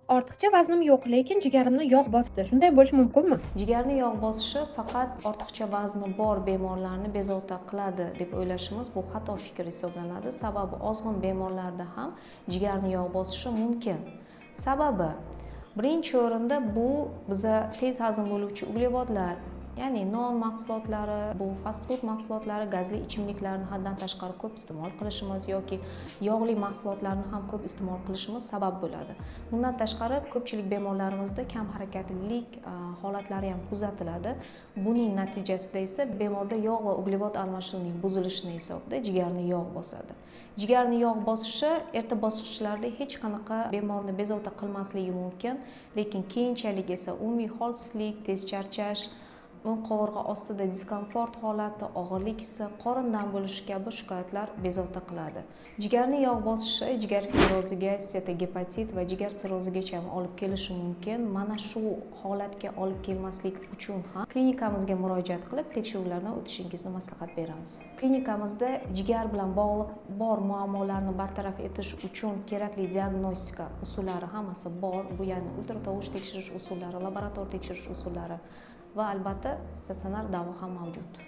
Ortiqcha vaznim yo'q, lekin jigarimni yog' bosdi. Shunday bo'lishi mumkinmi? Jigarni yog' bosishi faqat ortiqcha vazni bor bemorlarni bezovta qiladi deb o'ylashimiz bu xato fikr hisoblanadi. Sababi ozg'in bemorlarda ham jigarni yog' bosishi mumkin. Sababi birinchi o'rinda bu biza tez hazm bo'luvchi uglevodlar, ya'ni non mahsulotlari, bu fast food mahsulotlari, gazli ichimliklarni haddan tashqari ko'p iste'mol qilishimiz yoki yog'li mahsulotlarni ham ko'p iste'mol qilishimiz sabab bo'ladi. Bundan tashqari ko'pchilik bemorlarimizda kam harakatlilik holatlari ham kuzatiladi. Buning natijasida esa bemorda yog' va uglevod almashinuvining buzilishini hisobda jigarni yog' bosadi. Jigarni yog' bosishi erta bosqichlarda hech qanaqa bemorni bezovta qilmasligi mumkin, lekin keyinchalik esa umumiy holsizlik, tez charchash, o'ng qovurg'a ostida diskomfort holati, og'irlik hissi, qorindan bo'lishi kabi shikoyatlar bezovta qiladi. Jigarni yog' bosishi jigar fibroziga, setogepatit va jigar sirrozigacha olib kelishi mumkin. Mana shu holatga olib kelmaslik uchun ham klinikamizga murojaat qilib, tekshiruvlardan o'tishingizni maslahat beramiz. Klinikamizda jigar bilan bog'liq bor muammolarni bartaraf etish uchun kerakli diagnostika usullari hammasi bor. Bu ya'ni ultratovush tekshirish usullari, laborator tekshirish usullari va albatta statsionar davo ham mavjud.